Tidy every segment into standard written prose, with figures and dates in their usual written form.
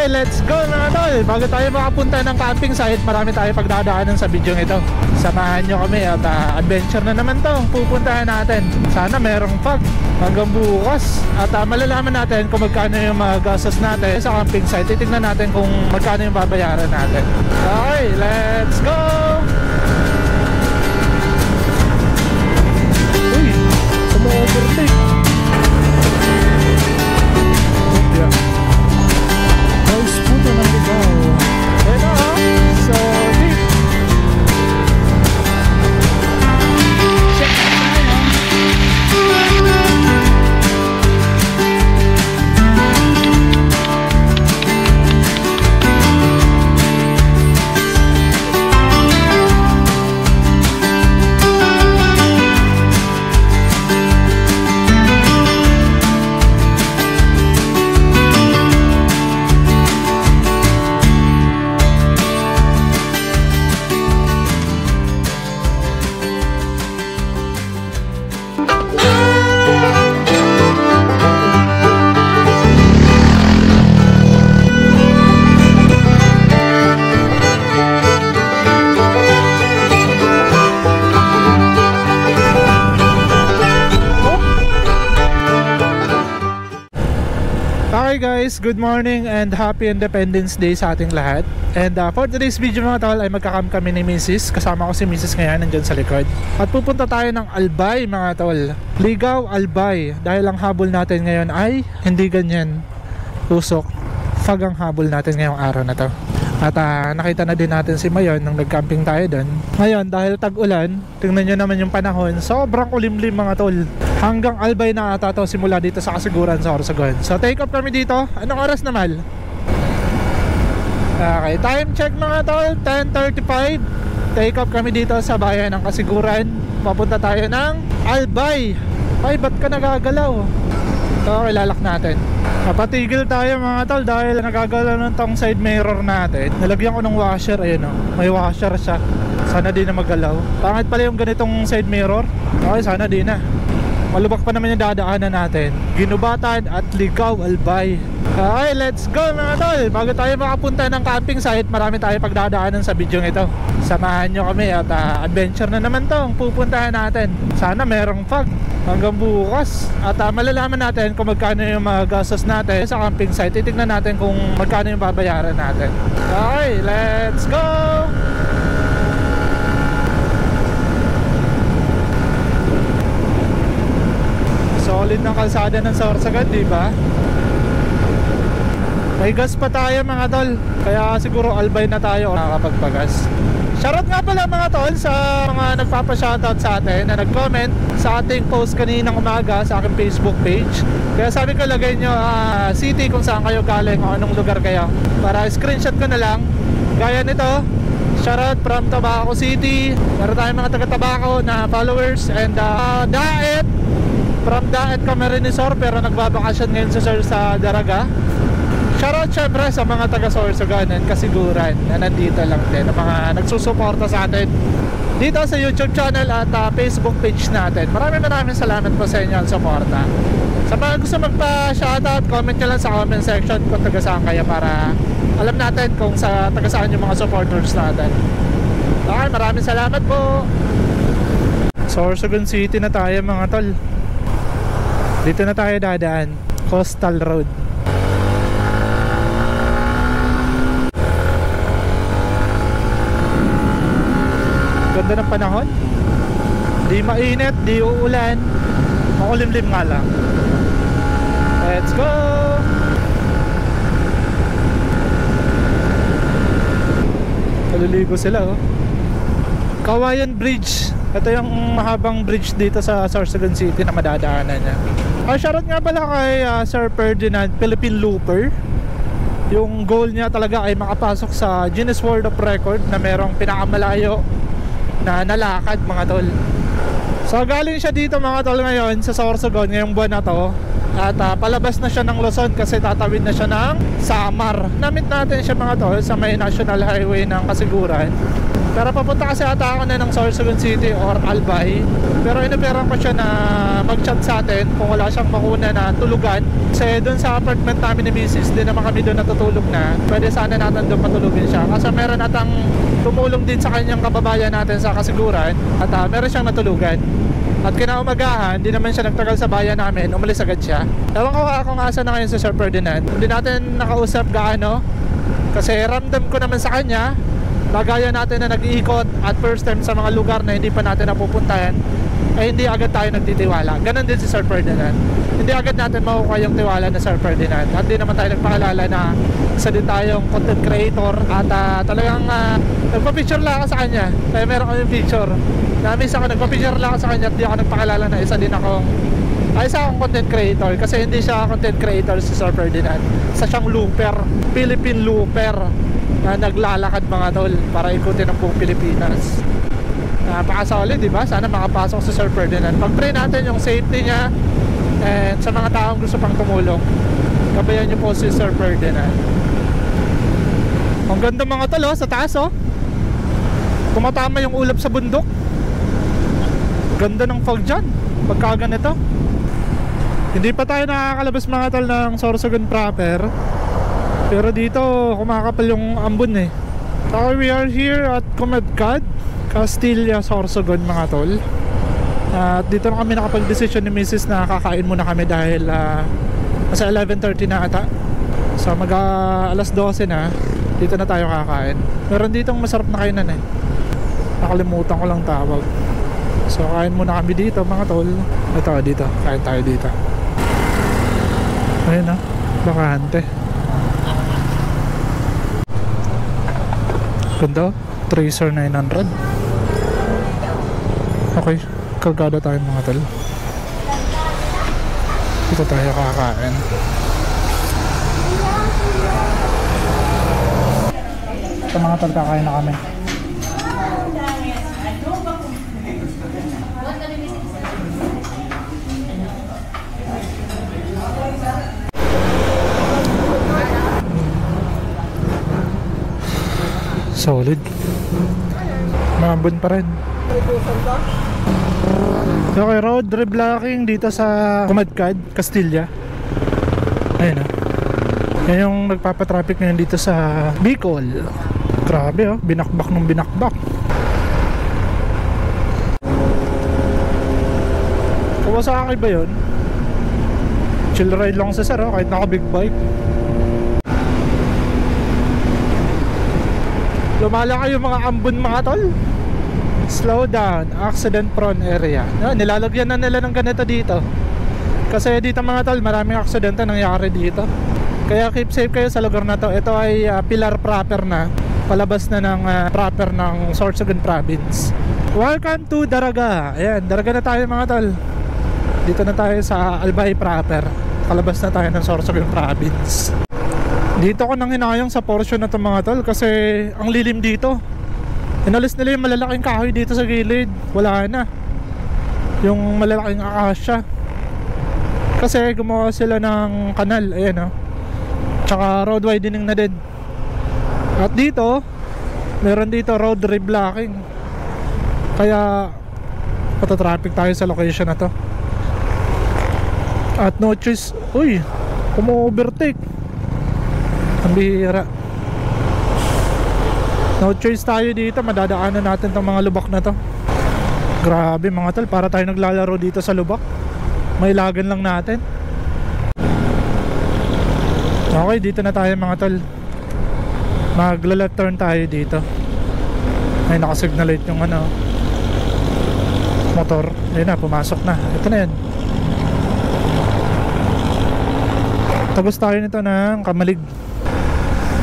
Okay, let's go mga tol. Bago tayo makapunta ng camping site, marami tayo pagdadaanan sa video ito. Samahan nyo kami at adventure na naman to pupuntahan natin. Sana merong fog hanggang bukas. At malalaman natin kung magkano yung gastos natin sa camping site. Titignan natin kung magkano yung babayaran natin. Okay, let's go! Uy, sumoberte. Hi guys, good morning and happy Independence Day sa ating lahat. And for today's video mga tol ay magkakam kami ni Mrs. Kasama ko si Mrs. ngayon, nandyan sa likod. At pupunta tayo ng Albay mga tol. Ligaw, Albay. Dahil ang habol natin ngayon ay hindi ganyan tusok. Fog ang habol natin ngayong araw na to. At nakita na din natin si Mayon nung nag-camping tayo doon. Ngayon dahil tag-ulan, tingnan nyo naman yung panahon, sobrang ulimlim mga tol. Hanggang Albay na ata to, simula dito sa Kasiguran sa Sorsogon. So take off kami dito. Anong oras na Mal? Okay, time check mga tol, 10:35. Take off kami dito sa bayan ng Kasiguran. Papunta tayo ng Albay. Ay, ba't ka nagagalaw? So ilalak natin. Napatigil tayo mga tol dahil nagagalaw ng tong side mirror natin. Nalagyan ko ng washer, ayun o. May washer siya. Sana di na magalaw. Pangit pala yung ganitong side mirror. Okay, sana di na. Malubak pa naman yung dadaanan natin. Ginubatan at Ligaw, Albay. Okay, let's go mga tol. Bago tayo makapunta ng camping site, marami tayo pagdadaanan sa video ito. Samahan nyo kami at adventure na naman to pupuntahan natin. Sana merong fog hanggang bukas. At malalaman natin kung magkano yung gastos natin sa camping site. Titignan natin kung magkano yung babayaran natin. Okay, let's go! Solid ng kalsada ng Sorsogon, di ba? May gas pa tayo mga tol. Kaya siguro Albay na tayo nakakapagpagas. Shoutout nga pala mga tol sa mga nagpapa-shoutout sa atin na nag-comment sa ating post kaninang umaga sa aking Facebook page. Kaya sabi ko lagay nyo city kung saan kayo galing o anong lugar kayo, para screenshot ko na lang. Gaya nito, shoutout from Tabaco City. Meron tayong mga taga-Tabaco na followers. And Daet, from Daet Camarinesor, pero nagbabakasyon ngayon sa Daraga. Shoutout syempre sa mga taga-Sorsogon and Kasiguran na nandito lang din, na mga nagsusuporta sa atin dito sa YouTube channel at Facebook page natin. Maraming salamat po sa inyo ang suporta. Sa mga gusto magpa-shoutout, comment nyo lang sa comment section kung taga saan kayo, para alam natin kung sa taga saan yung mga supporters natin. Okay, maraming salamat po. Sorsogon City na tayo mga tol. Dito na tayo dadaan, Coastal Road. Ganda ng panahon. Di mainit, di uulan. Makulimlim nga lang. Let's go! Kaliligo sila oh. Kawayan Bridge. Ito yung mahabang bridge dito sa Sorsogon City na madadaanan niya. Shoutout nga pala kay Sir Ferdinand, Philippine Looper. Yung goal niya talaga ay makapasok sa Guinness World of Record na merong pinakamalayo na nalakad mga tol. So galing siya dito mga tol ngayon sa Sorsogon ngayong buwan na to. At palabas na siya ng Luzon kasi tatawid na siya ng Samar. Namit natin siya mga tol sa may National Highway ng Kasiguran. Pero papunta kasi ata ako na ng Sorsogon City or Albay. Pero inoperan ko siya na mag-chat sa atin kung wala siyang makuna na tulugan. Kasi doon sa apartment namin ni Mrs. Di naman kami doon natutulog na. Pwede sana natin doon matulugin siya. Kasi meron natang tumulong din sa kanyang kababayan natin sa kasiguran. At meron siyang natulugan. At kinaumagahan, di naman siya nagtagal sa bayan namin, umalis agad siya. Ewan ko kung asa na ngayon si Sir Ferdinand. Hindi natin nakausap gaano. Kasi ramdam ko naman sa kanya, lagaya natin na nag-iikot at first time sa mga lugar na hindi pa natin napupuntahan, ay hindi agad tayo nagtitiwala. Ganon din si Sir Ferdinand. Hindi agad natin makukuha yung tiwala na Sir Ferdinand. At di naman tayo nagpaalala na isa din tayong content creator. At talagang nagpa-picture lang ako sa kanya. Kaya meron kami picture. Na-miss ako, nagpa-picture lang ako sa kanya. At di ako nagpaalala na isa akong content creator. Kasi hindi siya content creator si Sir Ferdinand. Isa siyang looper, Philippine looper, na naglalakad mga tol para ikutin ang buong Pilipinas. Napakasolid, diba? Sana makapasok si Sir Ferdinand. Pag-pray natin yung safety niya. And sa mga taong gusto pang tumulong, gabayan niyo po si Sir Ferdinand. Ang ganda mga tol, sa taas tumatama yung ulap sa bundok. Ganda ng fog dyan pagka ganito. Hindi pa tayo nakakalabas mga tol ng Sorsogon proper. Pero dito kumakapal yung ambon So we are here at Comadcad, Castilla, Sorsogon mga tol. At dito na kami nakapag-decision ni Mrs. na kakain muna kami dahil nasa 11:30 na ata. So alas 12 na, dito na tayo kakain. Meron ditong masarap na kainan nakalimutan ko lang tawag. So kain muna kami dito mga tol. Ito dito, kain tayo dito. Ayun bakante. Ganda, Tracer 900. Okay, kargada tayo mga tol. Dito tayo kakain. Ito mga tol, kakain na kami. Solid. Mabon pa rin. Okay, road reblocking dito sa Comadcad, Castilla. Ayun yan yung nagpapatraffic ngayon dito sa Bicol. Grabe binakbak ng binakbak. Kawasaki ba yun? Chill ride lang sa sir kahit naka big bike. Lumalaki yung mga ambon mga tol. Slow down, accident prone area. Nilalagyan na nila ng ganito dito. Kasi dito mga tol, maraming aksidente nangyari dito. Kaya keep safe kayo sa lugar na to. Ito ay Pilar proper na. Palabas na ng proper ng Sorsogon province. Welcome to Daraga. Ayan, Daraga na tayo mga tol. Dito na tayo sa Albay proper. Palabas na tayo ng Sorsogon province. Dito ko nang hinayang sa portion na to mga tol kasi ang lilim dito. Inalis nila yung malalaking kahoy dito sa gilid. Wala na yung malalaking akasya kasi gumawa sila ng kanal. Ayan tsaka road widening na din. At dito meron dito road reblocking. Kaya patatraffic tayo sa location na to. At no choice. Uy, umu-overtake. Ang bihira. No choice tayo dito. Madadaanan natin tong mga lubak na to. Grabe mga tol, para tayo naglalaro dito sa lubak. May lagan lang natin. Okay, dito na tayo mga tol. Magla-left turn tayo dito. Ay, nakasignalate yung motor. Ayun na, pumasok na. Ito na yan. Tagos tayo nito ng Kamalig.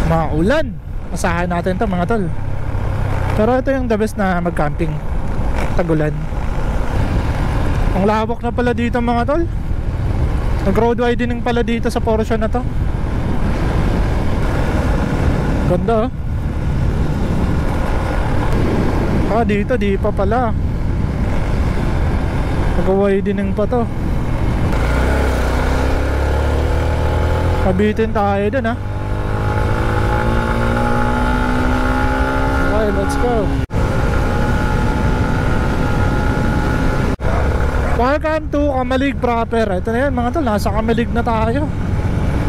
Maulan. Masahan natin to mga tol. Pero ito yung the best na mag-camping. Tagulan. Ang lawak na pala dito mga tol. Nag-road widening pala dito sa portion na to. Ganda dito di pa pala. Nag-widening pa to. Kabitin tayo dun Okay, let's go. Welcome to Kamalig proper. Ito na yan mga tol, nasa Kamalig na tayo.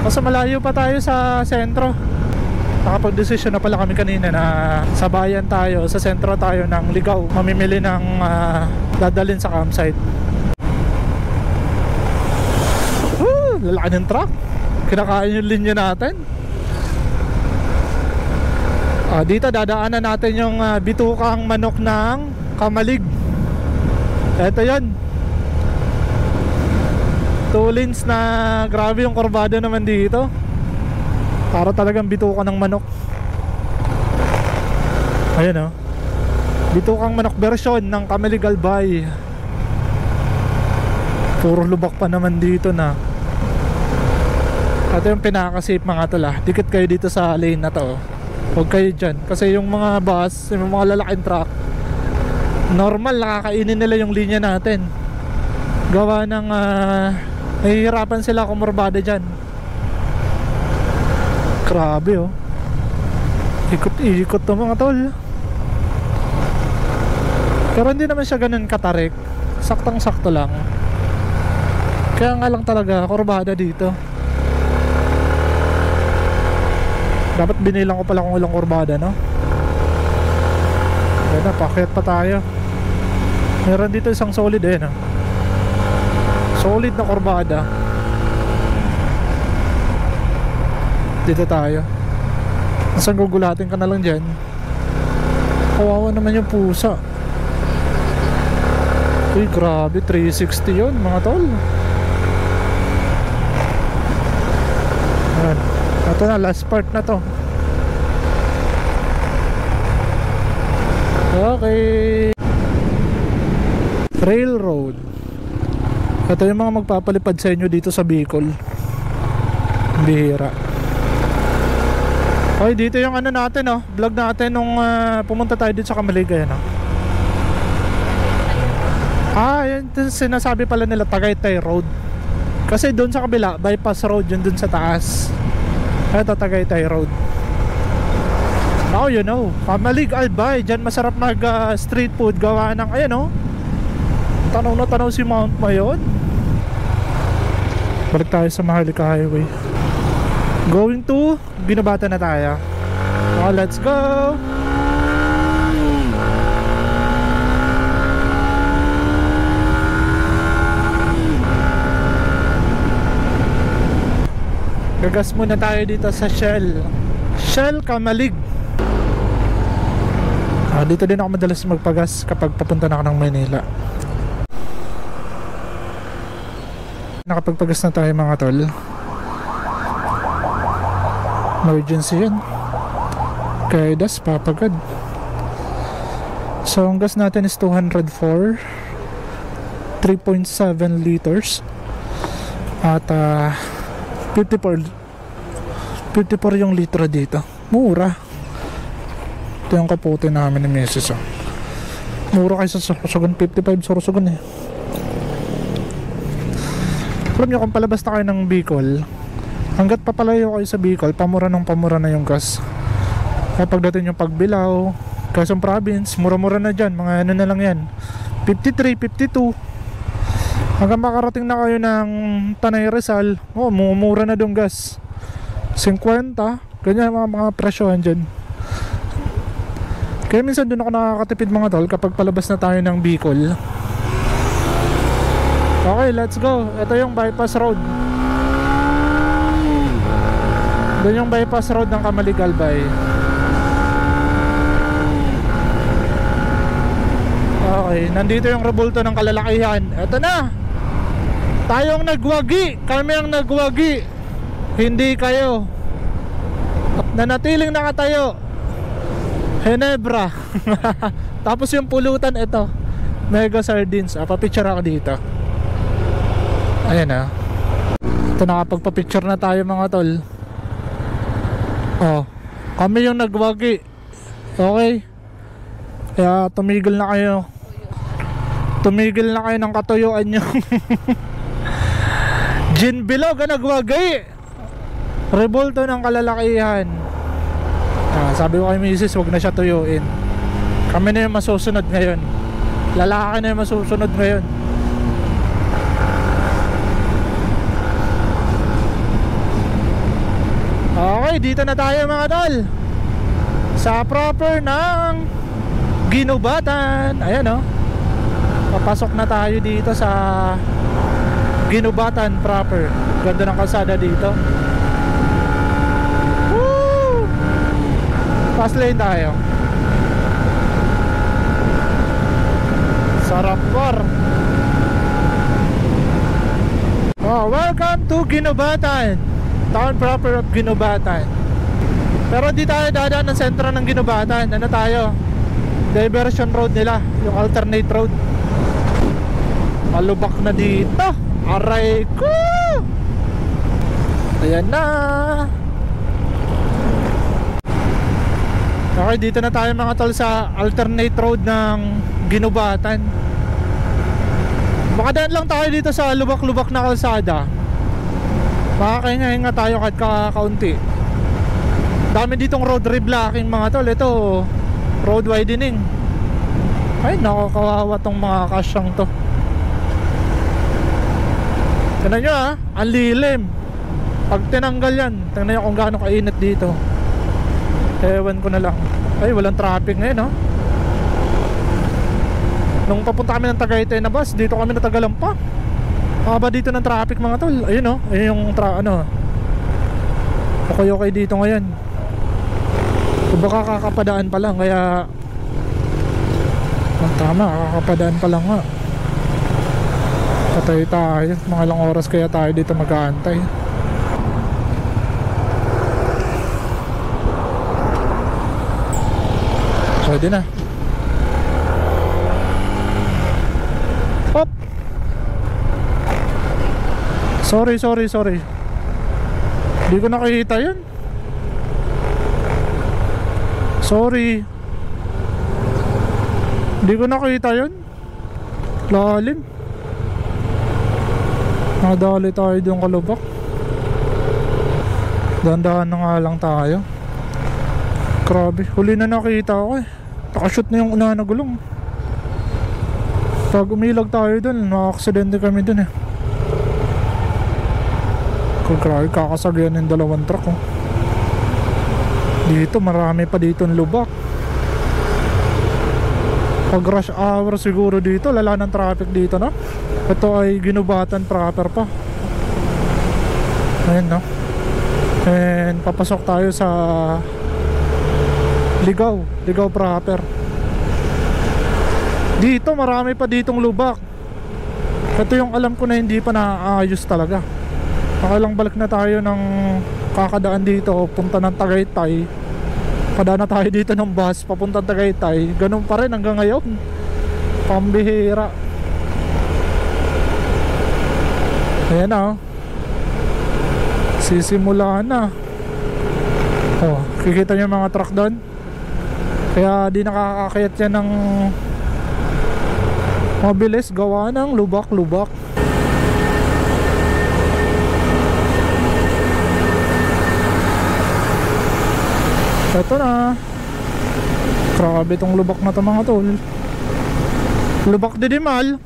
Kasi malayo pa tayo sa sentro. Nakapag-desisyon na pala kami kanina na sa bayan tayo, sa sentro tayo ng Ligao, mamimili ng dadalhin sa campsite. Lalaki ng truck, kinakain yung linya natin. Dito dadaanan natin yung bitukang manok ng Kamalig. Ito yun, 2 lanes na grabe yung kurbada naman dito. Para talagang bitukan ng manok. Ayan o, bitukang manok version ng Kamalig Albay. Puro lubak pa naman dito na. Ito yung pinaka-safe mga tol. Dikit kayo dito sa lane na to. Huwag kayo dyan. Kasi yung mga bus, yung mga lalaking truck, normal nakakainin nila yung linya natin. Gawa ng nahihirapan sila kumurbada dyan. Grabe oh, ikot-ikot to mga tol. Pero hindi naman siya ganun katarik, saktang-sakto lang. Kaya nga lang talaga kurbada dito. Dapat binilang ko pala kung ilang kurbada, no? Ayan na, pakyat pa tayo. Meron dito isang solid eh, no? Solid na kurbada. Dito tayo. Nasaan gugulatin ka na lang dyan? Kawawa naman yung pusa. Uy, grabe, 360 yun mga tol. Ayan. Ito na, last part na to. Okay. Railroad. Ito yung mga magpapalipad sa inyo dito sa Bicol. Bihira. Okay, dito yung ano natin oh, vlog natin nung pumunta tayo dito sa Kamalig. Ayan oh. Yan sinasabi pala nila Tagaytay Road. Kasi doon sa kabila, bypass road yun doon sa taas. Ito Tagaytay Road. Now you know, Kamalig Albay. Diyan masarap mag street food. Gawa ng, ayan oh, tanaw na tanaw si Mount Mayon. Balik tayo sa Maharlika Highway. Going to Binabata na tayo. Oh, let's go. Gagas muna tayo dito sa Shell Kamalig. Dito din ako madalas magpagas kapag papunta na ako ng Manila. Nakapagpagas na tayo mga tol. Emergency yan. Kaya das papagad. So ang gas natin is 204, 3.7 liters. At 54 yung litro dito. Mura. Ito yung kapote namin ni Mrs. oh. Mura kayo sa Sorsogon. 55 Sorsogon eh. Alam nyo kung palabas na kayo ng Bicol, hanggat papalayo kayo sa Bicol, pamura na yung gas. Kaya pagdating yung Pagbilao, Quezon Province, mura-mura na dyan. Mga ano na lang yan, 53, 52. Hanggang makarating na kayo ng Tanay Rizal, mura na doon gas, 50. Ganyan mga presyohan dyan. Kaya minsan doon ako nakakatipid mga tol kapag palabas na tayo ng Bicol. Okay, let's go. Ito yung bypass road. Doon yung bypass road ng Kamalig Albay. Okay, nandito yung rebulto ng kalalakihan. Ito na. Tayong nagwagi. Kami ang nagwagi. Hindi kayo. Nanatiling nakatayo. Ginebra. Tapos yung pulutan, ito Mega Sardines. Papicture ako dito. Ayan ah. Ito, nakapagpapicture na tayo mga tol. Kami yung nagwagi. Okay. Kaya tumigil na kayo. Tumigil na kayo ng katuyuan nyo. Gin Bilog ang nagwagi. Rebulto ng kalalakihan. Sabi ko kay Mrs. wag na siya tuyuin. Kami na yung masusunod ngayon. Lalaki na yung masusunod ngayon. Okay, dito na tayo mga tol sa proper ng Ginubatan. Ayan o, papasok na tayo dito sa Ginubatan proper. Ganda ng kalsada dito. Woo! Fast lane tayo. Sarap war. Oh, welcome to Ginubatan, town proper of Ginubatan. Pero di tayo dadaan ng sentro ng Ginubatan. Ano tayo? Diversion road nila, yung alternate road. Malubak na dito. Aray ko! Ayan na. Okay, dito na tayo mga tol sa alternate road ng Ginubatan. Makadaan lang tayo dito sa lubak-lubak na kalsada. Makakahinga-hinga tayo kahit kaunti. Dami ditong road reblocking mga tol. Ito, road widening. Ay, nakakawawa tong mga kasyang to. Tignan nyo ha, ang lilim. Pag tinanggal yan, tignan nyo kung gaano kainit dito. Ewan ko na lang. Ay, walang traffic ngayon, no? Nung papunta kami ng Tagaytay na bus, dito kami natagalan pa. Haba dito ng traffic mga tol. Ayun, no? Ayun yung okay dito ngayon. O baka kakapadaan pa lang, kaya tama, kakapadaan pa lang nga. Patay tayo. Mga ilang oras kaya tayo dito mag-aantay. Pwede na. Hop. Sorry. Hindi ko nakikita yun. Sorry. Hindi ko nakikita yun. Lalim. Nadali tayo doon kalubak. Dahan-dahan na nga lang tayo. Grabe, huli na nakita ako eh. Nakashoot na yung unahan na gulong. Pag umilag tayo doon, na-aksidente kami doon eh. Grabe, kakasagyan ng dalawang truck oh. Dito, marami pa dito ng lubak. Pag rush hour siguro dito, lala ng traffic dito, no? Ito ay Ginubatan proper pa. Ayan, no? And papasok tayo sa Ligaw proper. Dito marami pa ditong lubak. Ito yung alam ko na hindi pa naayos talaga. Nakailang balik na tayo ng kakadaan dito punta ng Tagaytay. Kadaan na tayo dito ng bus papunta Tagaytay. Ganun pa rin hanggang ngayon. Pambihira. Ayan na oh. Sisimula na. Oh, kikita niyo yung mga truck doon. Kaya di nakakakayat yan ng mabilis gawa ng lubak-lubak. Ito na. Grabe tong lubak na to mga tol. Lubak didimal.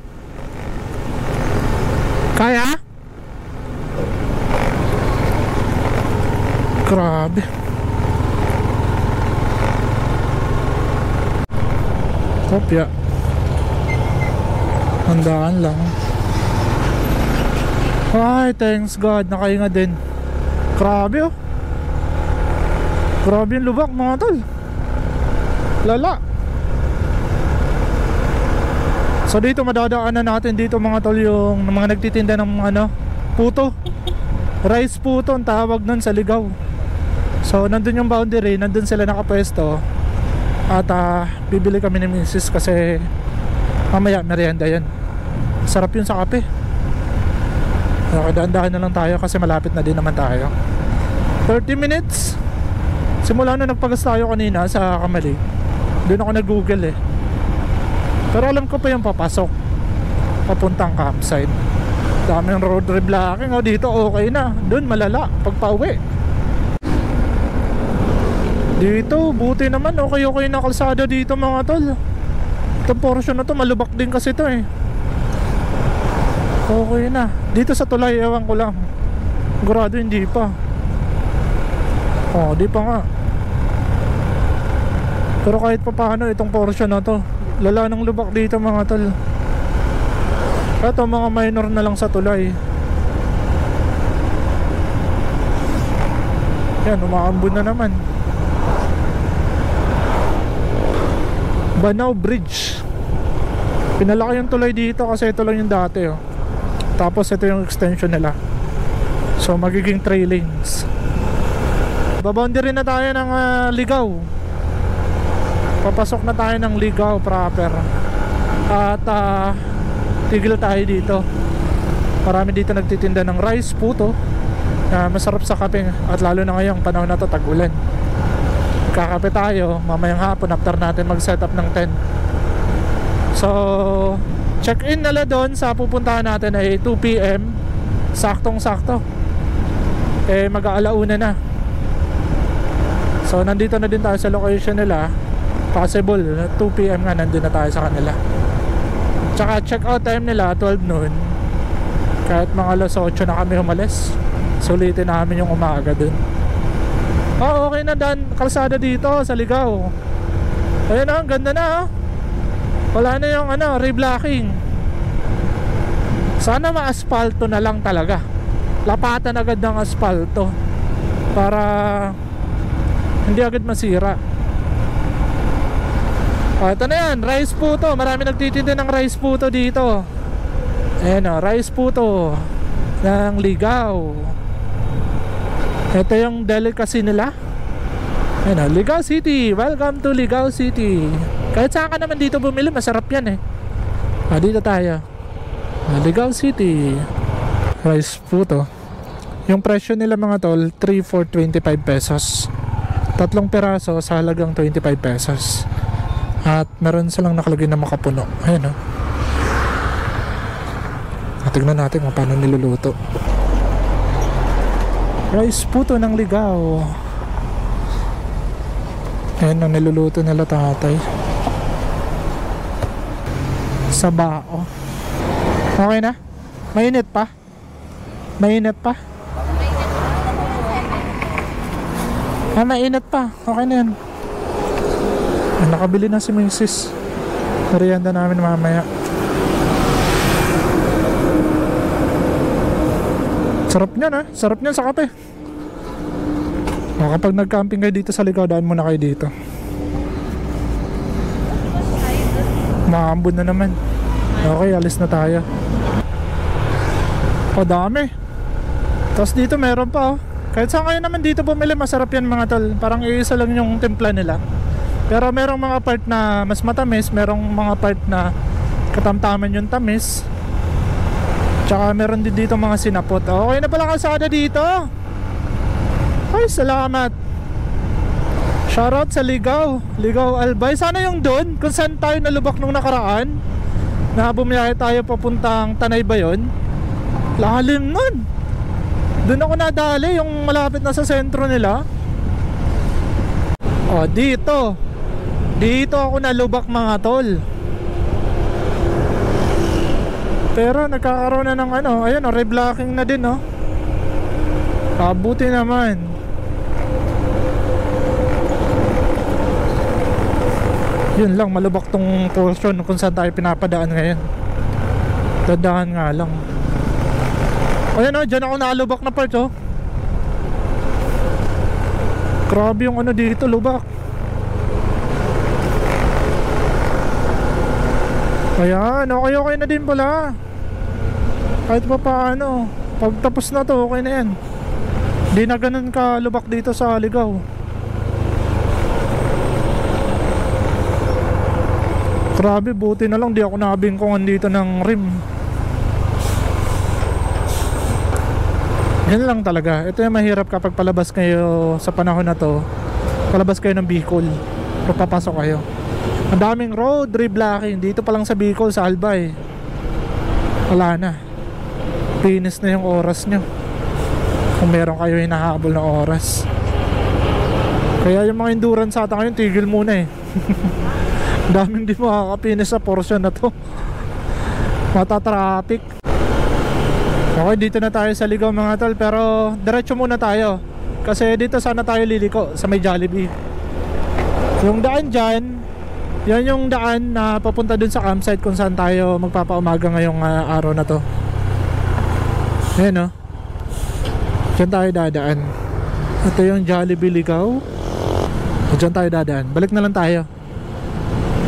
Kaya? Grabe. Kopya. Handaan lang. Ay, thanks God, nakahinga din. Grabe oh. Grabe yung lubak mga tol. Lala. So dito madadaanan natin dito mga tol yung mga nagtitinda ng puto. Rice puto ang tawag nun sa Ligaw. So nandun yung boundary, nandun sila nakapwesto. At bibili kami ni Mrs. kasi mamaya merienda yan. Sarap yun sa kape. Okay, daan-daan na lang tayo kasi malapit na din naman tayo. 30 minutes simula na nagpagas tayo kanina sa Kamali. Doon ako nag-google eh. Pero alam ko pa yung papasok papuntang campsite. Daming road reblocking oh, dito okay na. Doon malala pag pauwi. Dito buti naman okay na kalsada dito mga tol. Itong portion na to malubak din kasi to eh. Okay na. Dito sa tulay ewan ko lang. Sigurado hindi pa. Oh, di pa nga. Pero kahit pa paano itong portion na to, lala ng lubak dito mga tol. Ito mga minor na lang sa tulay. Yan, umaambon na naman. Banao Bridge. Pinalaki yung tulay dito kasi ito lang yung dati oh. Tapos ito yung extension nila. So magiging 3 lanes. Baboundary na tayo ng Ligaw. Papasok na tayo ng Ligaw proper. At tigil tayo dito. Marami dito nagtitinda ng rice puto na masarap sa kape. At lalo na ngayong panahon na to, tag-ulan. Kakape tayo mamayang hapon after natin mag-set up ng tent. So check-in nila doon sa pupuntahan natin ay 2 PM. Saktong sakto. Mag-aalauna na. So nandito na din tayo sa location nila. Possible 2 PM nga nandun na tayo sa kanila. Tsaka check out time nila 12 noon. Kahit mga alas 8 na kami umalis, sulitin namin yung umaga dun. Okay na dan kalsada dito sa Ligaw. Ayun na, ganda na oh. Wala na yung reblocking. Sana ma-aspalto na lang talaga. Lapatan agad ng aspalto para hindi agad masira. Ito na yan, rice puto. Marami nagtitinda ng rice puto dito. Ayan o, rice puto ng Ligaw. Ito yung delicacy nila. Ayan o, Ligaw City. Welcome to Ligaw City. Kahit saan ka naman dito bumili, masarap yan eh. Dito tayo, Ligaw City. Rice puto. Yung presyo nila mga tol, 3 for 25 pesos. 3 piraso sa halagang 25 pesos. At meron silang nakalagay na makapuno. Ayan o. Tignan natin kung paano niluluto. Rice puto ng Ligaw. Ayan o, niluluto nila tatay. Sa bao. Okay na? Mainit pa? Mainit pa? Mainit pa. Okay na yan. Nakabili na si Mrs. Merienda namin mamaya. Sarap niyan sarap niyan sa kape. Kapag nag-camping kayo dito sa Ligaw, daan muna kayo dito. Maambon na naman. Okay, alis na tayo. Dami. Tapos dito meron pa Kahit saan kayo naman dito bumili, masarap yan mga tol. Parang iisa lang yung timpla nila. Pero merong mga part na mas matamis, merong mga part na katamtaman yung tamis. Tsaka meron din dito mga sinapot. Okay na pala kalsada dito. Ay, salamat. Shoutout sa Ligaw, Ligaw Albay. Sana yung doon, kung saan tayo nalubak nung nakaraan, na bumiyahe tayo papuntang Tanay ba yun? Lalim nun. Doon ako nadali, yung malapit na sa sentro nila. O, dito. Dito ako nalubak mga tol. Pero nagkakaroon na ng ano, ayun o, reblocking na din o. Kabuti naman. Yun lang, malubak tong portion kung saan tayo pinapadaan ngayon. Dadaan nga lang. Ayan o, dyan ako nakalubak na part o. Grabe yung ano dito, lubak. Ayan, okay na din pala. Kahit pa paano, pag tapos na to, okay na yan. Hindi na ganun ka lubak dito sa Ligaw. Grabe, buti na lang di ako nakabingkongan dito ng rim. Yan lang talaga. Ito yung mahirap kapag palabas kayo sa panahon na to. Palabas kayo ng Bicol o papasok kayo. Ang daming road reblocking. Dito pa lang sa Bicol, sa Albay, wala na. Finish na yung oras nyo, kung meron kayo hinahabol na oras. Kaya yung mga endurance ata ngayon, tigil muna eh. Daming di makakapinis sa portion na to. Mata-traffic. Okay, dito na tayo sa Ligaw mga tol. Pero diretso muna tayo. kasi dito sana tayo liliko sa may Jollibee. Yung daan dyan, yan yung daan na papunta dun sa campsite kung saan tayo magpapaumaga ngayong araw na to. Ayan o, dyan tayo dadaan. Ito yung Jollibee Ligaw. Dyan tayo dadaan, balik na lang tayo.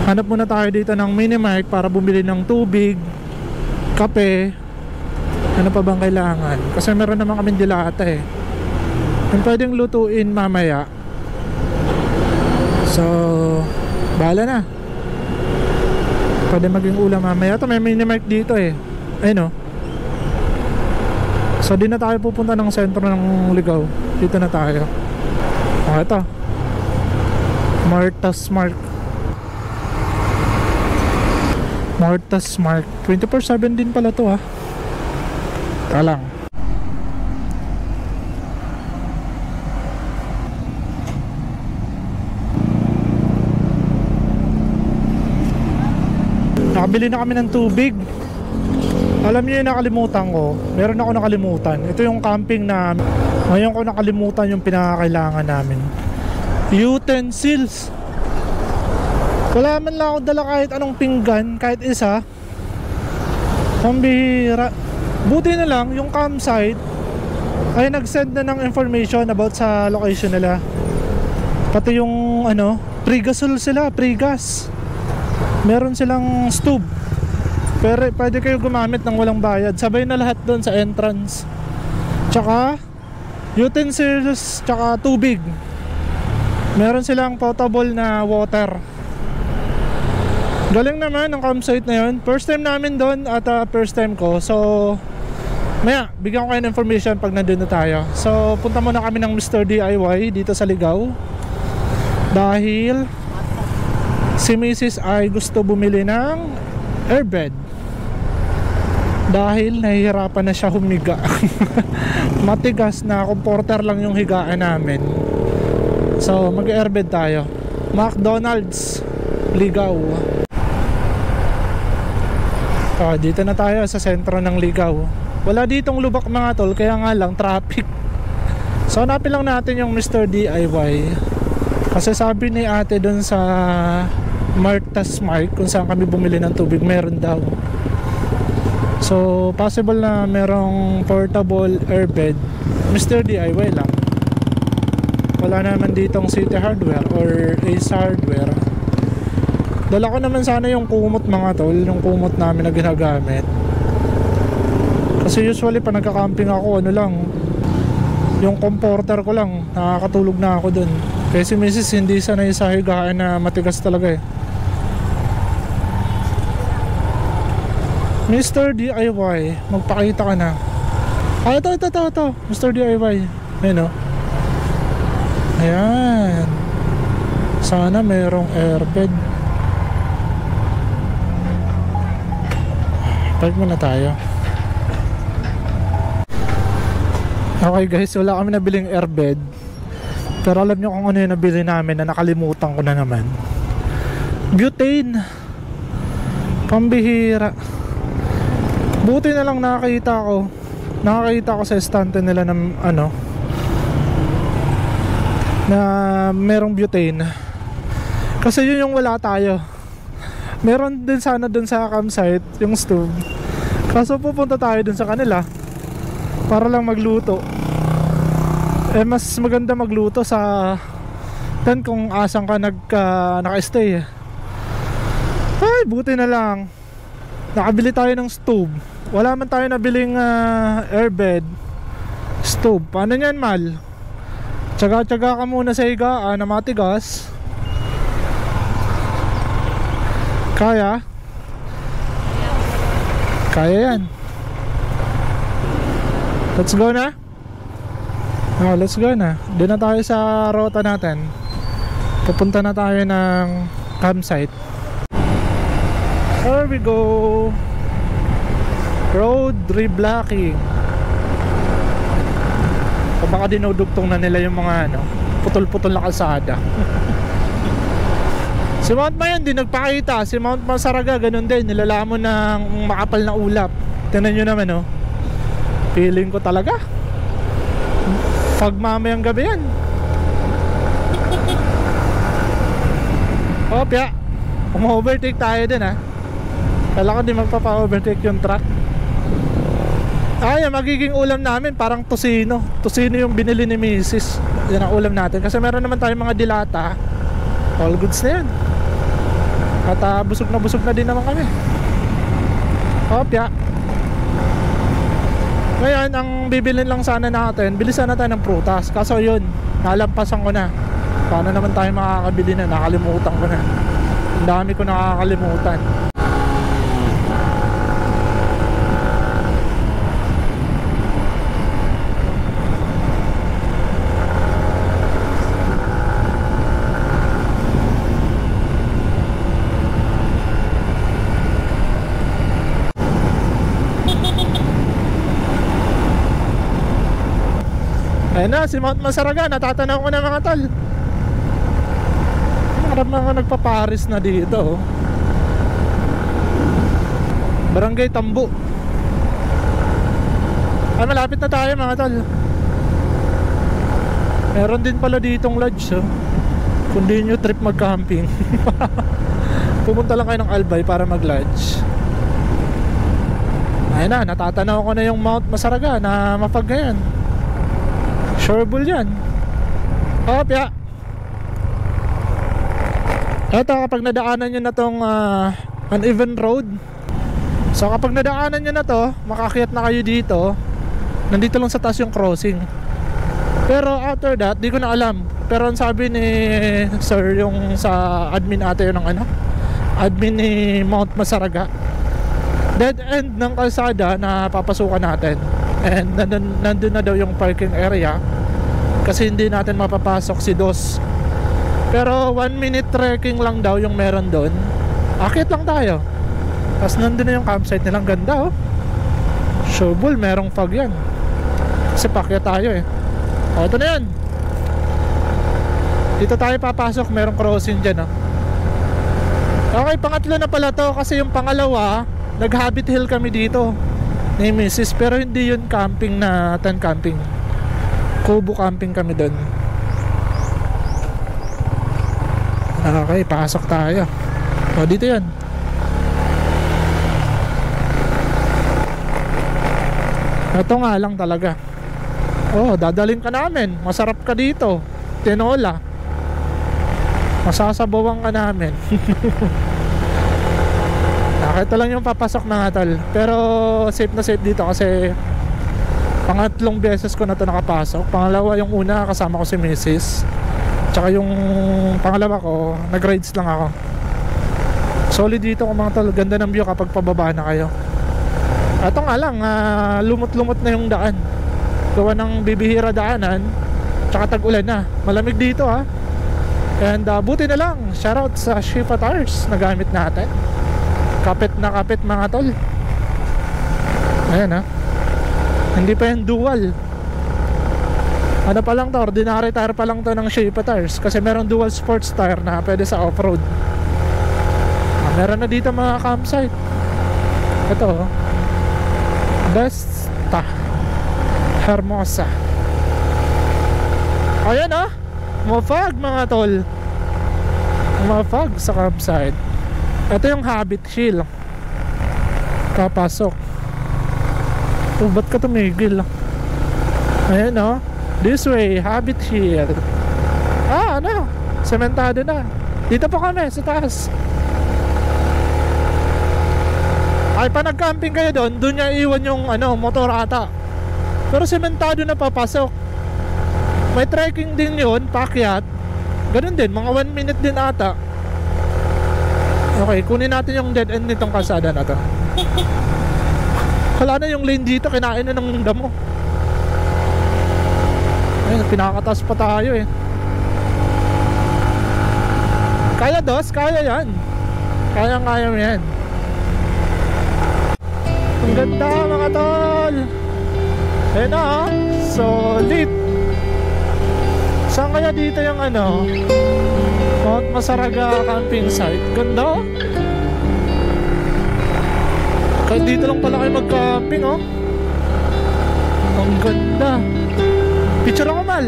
Hanap muna tayo dito ng Minimart para bumili ng tubig, kape, ano pa bang kailangan, kasi meron naman kaming dilata eh, yung pwedeng lutuin mamaya. So bahala na, pwede maging ulam mamaya. Ito may Minimart dito eh, ayun o. So di na tayo pupunta ng sentro ng Ligaw, dito na tayo. Ito Martha's Mark. Martha's Mark 24/7 din pala to ha. Talang nakabili na kami ng tubig. Alam niyo yung nakalimutan ko, meron ako nakalimutan. Ito yung camping na ngayon ko nakalimutan yung pinakakailangan namin, utensils. Wala man lang ako dala kahit anong pinggan, kahit isa. Pambihira. Buti na lang yung campsite ay nag-send na ng information about sa location nila. Pati yung pre-gasol sila, pre-gas. Meron silang stove, pero pwede kayo gumamit ng walang bayad. Sabay na lahat doon sa entrance. Tsaka utensils, tsaka tubig. Meron silang potable na water. Galing naman ang campsite na yun. First time namin doon at first time ko. So maya, bigyan ko kayo ng information pag nandun na tayo. So punta muna kami ng Mr. DIY dito sa Ligaw, dahil si Mrs. ay gusto bumili ng airbed, dahil nahihirapan na siya humiga. Matigas na, comforter lang yung higaan namin. So mag-airbed tayo. McDonald's Ligaw. Dito na tayo sa sentro ng Ligaw. Wala ditong lubak mga tol, kaya nga lang traffic. So hanapin lang natin yung Mr. DIY, kasi sabi ni ate dun sa Martha's Mark kung saan kami bumili ng tubig, meron daw. So possible na merong portable airbed. Mr. DIY lang. Wala naman ditong City Hardware or Ace Hardware. Dala ko naman sana yung kumot mga tol, yung kumot namin na ginagamit. Kasi usually pa nagka-camping ako, yung comforter ko lang, nakakatulog na ako dun. Kasi misis hindi sanay sa higaan na matigas talaga eh. Mr. DIY, magpakita ka na. Ito Mr. DIY. Ayan o. Ayan. Sana merong airbed. Park muna tayo. Okay guys, wala kami nabiling airbed, pero alam nyo kung ano yung nabili namin na nakalimutan ko na naman. Butane. Pambihira. Buti na lang nakakita ko sa estante nila ng na merong butane. Kasi yun yung wala tayo. Meron din sana dun sa campsite yung stove, kaso pupunta tayo dun sa kanila para lang magluto. Mas maganda magluto sa tent kung asang ka naka-stay. Ay, buti na lang nakabili tayo ng stove. Wala man tayo nabiling airbed. Stove, paano nyan mal? Tsaga-tsaga ka muna sa higaan na matigas. Kaya? Kaya yan. Let's go na? Let's go na. Doon na tayo sa rota natin. Pupunta na tayo ng campsite. There we go. Road reblocking. O baka dinudugtong na nila yung mga putol-putol na kalsada. Si Mount Mayon din nagpakita. Si Mount Masaraga ganun din, nilalamon ng makapal na ulap. Tingnan nyo naman Feeling ko talaga Pag mamayang gabi yan. Opya, overtake tayo din ha. Kala ko di magpapa-overtake yung truck. Ay, magiging ulam namin parang tosino. Tosino yung binili ni Mrs. Yan ang ulam natin. Kasi meron naman tayong mga dilata. All goods na yan. At busog na din naman kami. Opya. Ngayon, ang bibilin lang sana natin, bilisan na tayo ng prutas. Kaso yun, nalampasan ko na. Paano naman tayo makakabili na? Nakalimutan ko na. Ang dami ko nakakalimutan. Ayun na, si Mount Masaraga, natatanaw ko na mga tol. Marami mga nagpaparis na dito. Barangay Tambo. Ay, malapit na tayo mga tol. Meron din pala ditong lodge, oh. Kundi nyo trip mag-camping. Pumunta lang kayo ng Albay para mag-lodge. Ayun na, natatanaw ko na yung Mount Masaraga na mapagayan. Sureable yan. Opya. Eto, kapag nadaanan nyo na tong uneven road. So kapag nadaanan nyo na to, makakyat na kayo dito. Nandito lang sa taas yung crossing. Pero after that, di ko na alam. Pero ang sabi ni sir, yung sa admin ate yun ng admin ni Mount Masaraga, dead end ng kalsada na papasukan natin. And nandun na daw yung parking area. Kasi hindi natin mapapasok si Dos. Pero 1 minute trekking lang daw yung meron doon. Akit lang tayo. Tapos nandun na yung campsite nilang ganda, oh. Showball, merong fog yan. Kasi pakyat tayo eh. O, ito na yan. Dito tayo papasok, merong crossing dyan, oh. Okay, pangatlo na pala to. Kasi yung pangalawa, nag-Habit Hill kami dito ni Mrs. Pero hindi yun camping na tent camping. Kubo camping kami doon. Okay, pasok tayo. O, dito yan. Ito nga lang talaga. Oh, dadalhin ka namin. Masarap ka dito. Tinola. Masasabawan ka namin. Ito lang yung papasok na nga tol. Pero safe na safe dito kasi pangatlong beses ko na to nakapasok. Pangalawa, yung una kasama ko si Mrs. Tsaka yung pangalawa ko, nag-rides lang ako. Solid dito ko mga tol. Ganda ng view kapag pababa na kayo. Ito nga lang, lumot-lumot na yung daan. Gawa ng bibihira daanan. Tsaka tag-ulan na. Malamig dito ha. And buti na lang, shoutout sa Shifa Tires na gamit natin. Kapit na kapit mga tol. Ayan ha. Hindi pa yung dual. Ano pa lang to, ordinary tire pa lang to ng Shifa Tires. Kasi meron dual sports tire na pwede sa off-road. Meron na dito mga campsite. Ito Vesta Hermosa. Ayan ha. Mafag mga tol. Mafag sa campsite. Ito yung Habit Hill. Papasok. Oh, ba't ka tumigil? Ayan o. This way, Habit Hill. Ano? Sementado na. Dito po kami, sa taas. Ay, pa nag-camping kayo doon, doon niya iwan yung motor ata. Pero sementado na papasok. May trekking din yun, paakyat. Ganun din, mga 1 minute din ata. Okay, kunin natin yung dead end nitong kalsada na to. Wala na yung lane dito, kinain na ng damo. Ayun, pinakataas pa tayo eh. Kaya Dos, kaya yan. Kaya mo yan. Ang ganda mga tol. Ayun na ha, solid. Saan kaya dito yung Mount Masaraga camping site? Ganda oh. Kahit dito lang pala kayo mag-camping oh. Ang ganda. Picture ako, Mal.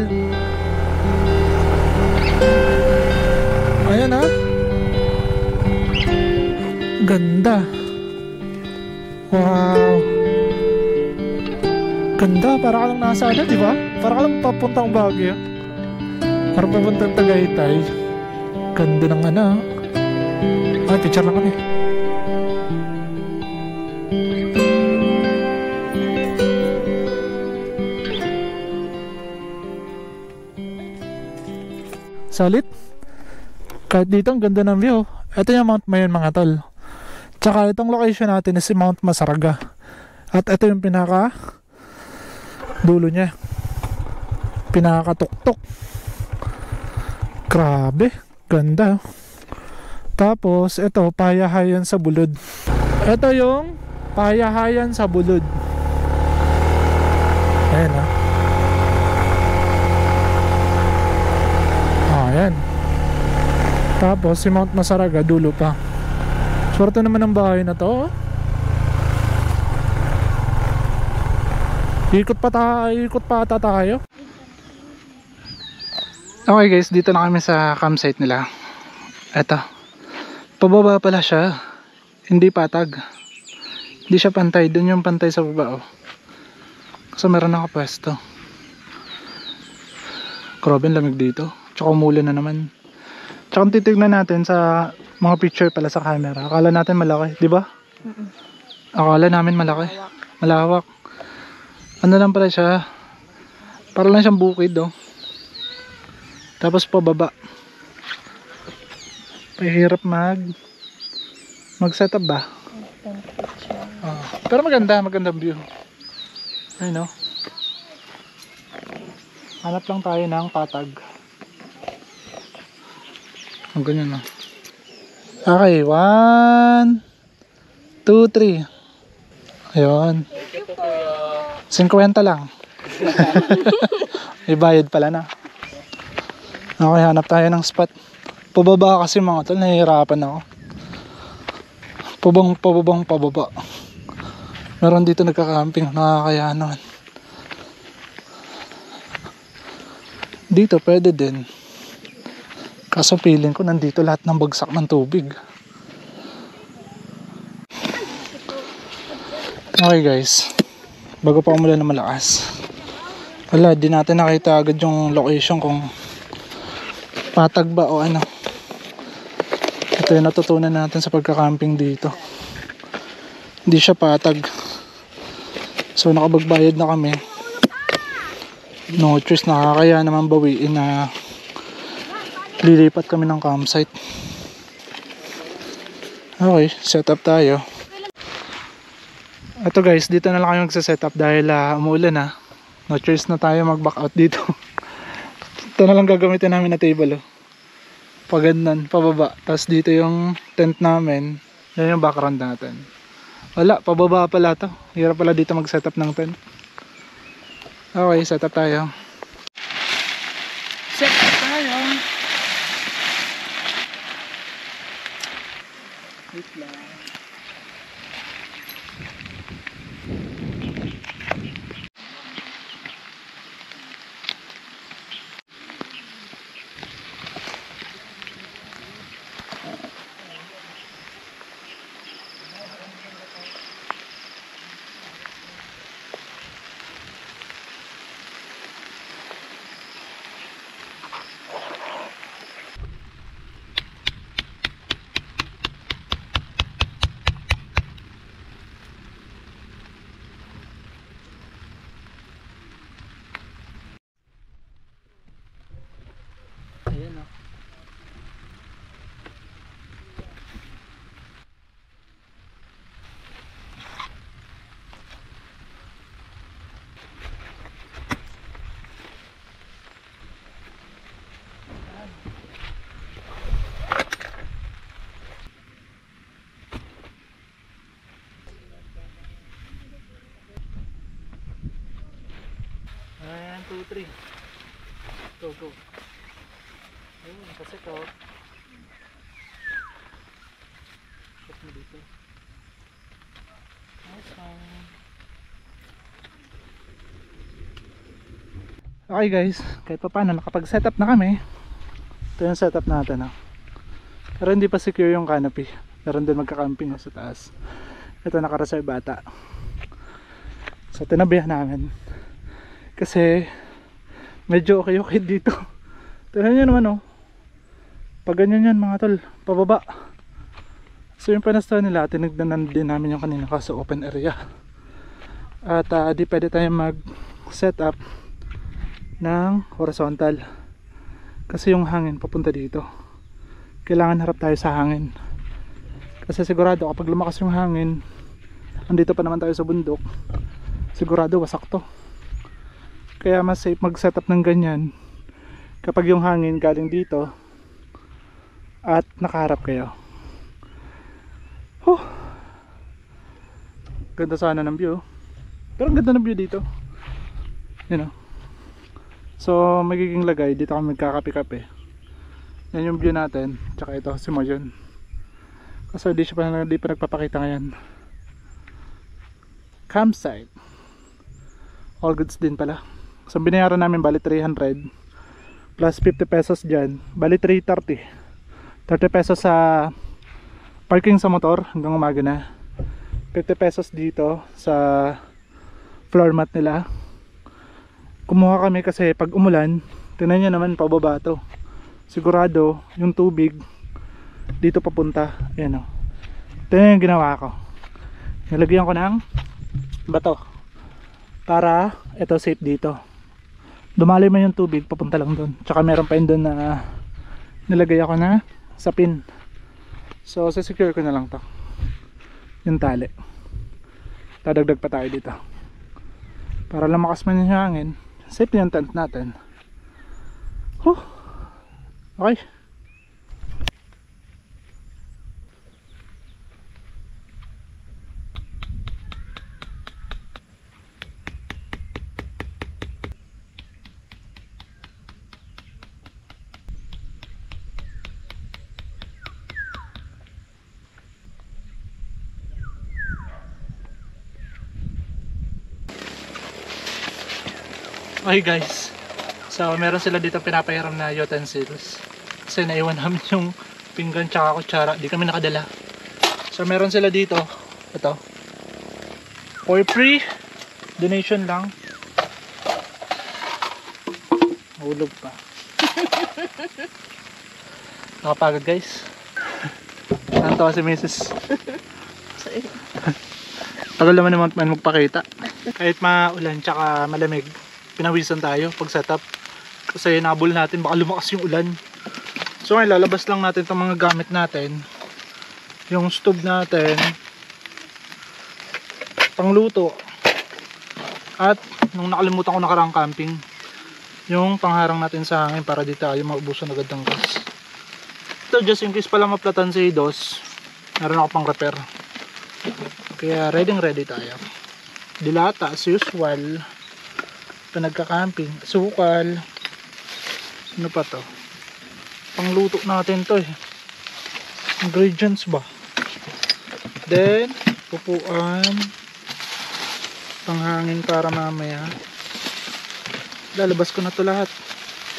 Ayan, ha. Ganda. Wow. Ganda, para ka lang nasa ano, di ba? Para ka lang papuntang Baguio. Para papuntang Tagaytay. Ganda ng ano. Ay, picture lang kami. Solid. Kahit dito ang ganda ng view. Ito yung Mount Mayon mga tol. Tsaka itong location natin is si Mount Masaraga. At ito yung pinaka dulo niya. Pinakatuktok. Grabe. Ganda. Tapos ito Payahayan sa Bulod. Ito yung Payahayan sa Bulod. Ayan ha. Ayan. Tapos si Mount Masaraga dulo pa. Swerte naman ang bahay na to. Ikot pa ata tayo. Okay guys, dito na kami sa campsite nila. Eto. Pababa pala siya. Hindi patag. Hindi siya pantay. Doon yung pantay sa baba oh. Kasi meron nakapwesto. Grabe ang lamig dito. Tsaka umulan na naman. Tsaka kung titignan natin sa mga picture pala sa camera, akala natin malaki, di ba? Akala namin malaki. Malawak. Ano lang pala siya? Para lang siyang bukid oh. Tapos pababa. Mahirap mag setup ba? Pero magandang view. Ayun oh. Hanap lang tayo ng patag. Ang ganyan na. Okay, 1 2, 3. Ayun. 50 lang. Ibayad pala na. Okay, hanap tayo ng spot. Pababa kasi mga tol, nahihirapan ako. Pababa. Meron dito nagka-camping, nakakaya naman. Dito pwede din. Kaso feeling ko nandito lahat ng bagsak ng tubig. Okay guys, bago pa umulan na malakas. Wala, di natin nakita agad yung location kung patag ba o ano. Ito yung natutunan natin sa pagka-camping dito. Hindi siya patag. So nakapagbayad na kami. No choice, nakakaya naman bawiin na lilipat kami ng campsite. Okay, set up tayo. Ito guys, dito na lang kayo magsa-set up dahil umuulan na. No choice na tayo mag-back out dito. Ito na lang gagamitin namin na table oh. Pagandaan, pababa. Tapos dito yung tent namin. Yan yung background natin. Wala, pababa pala to. Hirap pala dito mag-set up ng tent. Okay, set up tayo. Set up tayo. Wait lang. Ayan o. Ayan, 2, 3. Go. Ayun, kasi ito shot mo dito. Nice one. Okay guys, kahit pa paano nakapag-setup na kami. Ito yung setup natin, oh. Pero hindi pa secure yung canopy. Meron din magka-camping, oh, sa taas. Ito naka-reserve bata. So tinabihan namin. Kasi medyo okay dito. Tignan nyo naman, oh. Pag ganyan yan mga tol, pababa. So yung panastahan nila, tinignan din namin yung kanina kasi open area. At di pwede tayong mag-setup ng horizontal kasi yung hangin papunta dito. Kailangan harap tayo sa hangin kasi sigurado kapag lumakas yung hangin, andito pa naman tayo sa bundok, sigurado wasak to. Kaya mas safe mag-setup ng ganyan kapag yung hangin galing dito at nakaharap kayo. Ganda sana ng view, pero ang ganda ng view dito, you know. So magiging lagay dito kami magkakape-kape. Yan yung view natin. Tsaka ito si Mojon. Kasi di pa nagpapakita ngayon. Campsite, all goods din pala. So binayaran namin bali 300 plus 50 pesos dyan, bali 330. 30 pesos sa parking sa motor hanggang umaga na, 50 pesos dito sa floor mat nila. Kumuha kami kasi pag umulan, tingnan nyo naman pababa to. Sigurado yung tubig dito papunta. Ayan, o. Tingnan yung ginawa ko. Nilagyan ko ng bato para ito safe dito. Dumaloy man yung tubig, papunta lang doon. Tsaka meron pa yun doon na nilagay ako na sapin. So secure ko na lang to, yung tali. Dadagdag pa tayo dito para lumakas man yung hangin. Safe yung tent natin. Okay. Okay guys, so meron sila dito pinapahiram na utensils kasi naiwan namin yung pinggan tsaka kutsara, di kami nakadala. So meron sila dito, ito for free, donation lang. Hulog pa. Nakapagod guys. Nantawa si Mrs. Tagal naman naman magpakita. Kahit maulan tsaka malamig, pinawisan tayo pag setup kasi nabul natin baka lumakas yung ulan. So ngayon lalabas lang natin itong mga gamit natin, yung stove natin pangluto, at nung nakalimutan ko nakarang camping, yung pangharang natin sa hangin para di tayo maubusan agad ng gas. Ito just in case pala maplatan si Dos, meron ako pang repair, kaya ready tayo. Dilata as usual, nagka-camping, sukal, ano pa to, pangluto natin to ingredients ba, then pupuan, panghangin para mamaya. Lalabas ko na to lahat,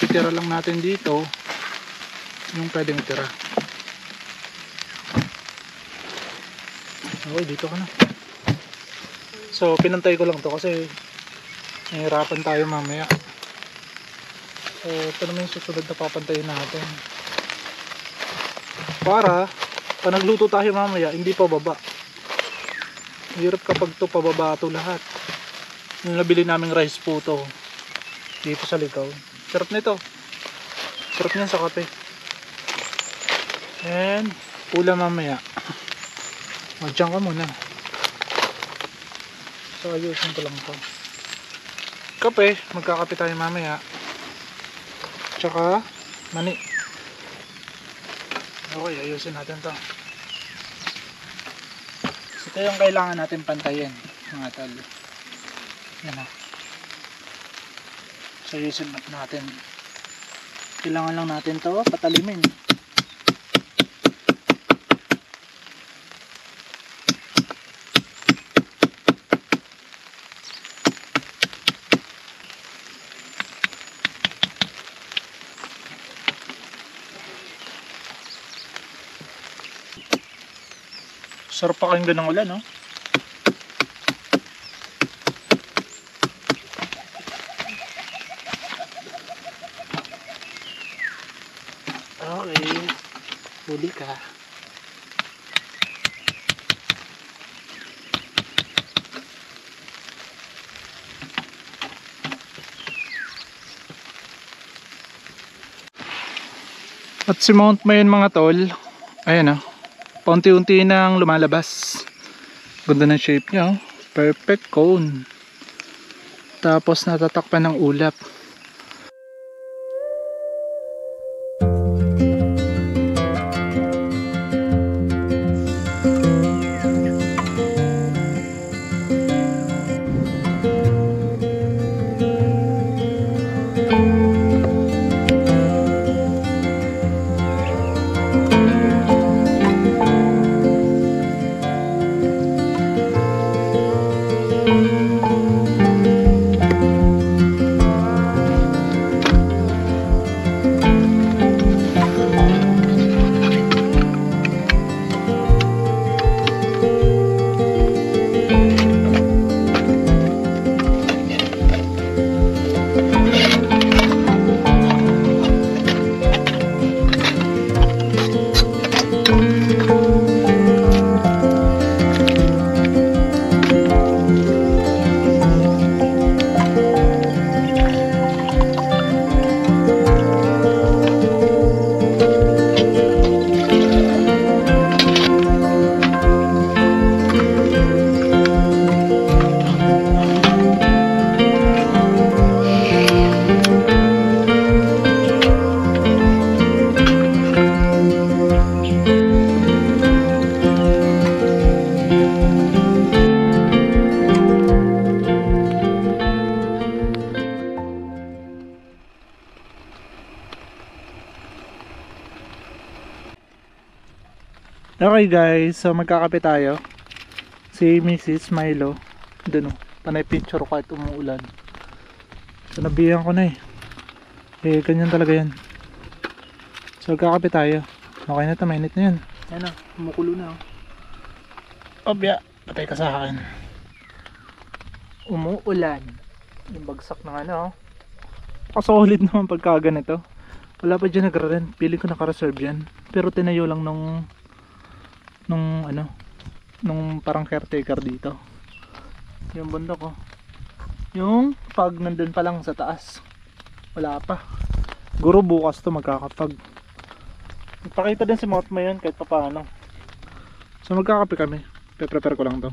titira lang natin dito yung pwedeng tira. Okay, dito ka na. So pinantay ko lang to kasi nahihirapan tayo mamaya. So ito naman yung susunod na papantayin natin para pag nagluto tayo mamaya hindi pa baba. Hirap kapag to pababa to lahat. Yung nabili naming rice po to dito sa Ligaw, sarap nito, sarap niyan sa kape. And ulam mamaya, madyan ka muna. So ayusin ko lang to. Kape, magkakape tayo mamaya, tsaka mani. Okay, ayusin natin to. So ito yung kailangan natin pantayin mga tol. Yan o. So ayusin natin. Kailangan lang natin to patalimin. Sarap pakinggan ng ulan, no? Okay. Huli ka. At si Mount Mayon mga tol, ayan o, paunti-unti nang lumalabas. Ganda ng shape niya, oh. Perfect cone. Tapos natatakpan ng ulap. Okay guys, so magkakape tayo. Si Mrs. Milo, dun o, panay picture ko kahit umuulan. So nabihan ko na eh. Ganyan talaga yan. So magkakape tayo. Okay na ito, mainit na yan. Yan na, kumukulo na o. Obya, patay ka sa akin. Umuulan. Yung bagsak na ano o. Kasolid naman pagka ganito. Wala pa dyan nagre-rent, feeling ko naka-reserve yan. Pero tinayo lang nung parang caretaker dito. Yung bundok ko. Yung pag nandun pa lang sa taas. Wala pa. Guro bukas to magkakapag. Ipakita din si Mount Mayon kahit pa paano. So magkakape kami. Pe-prepare ko lang to.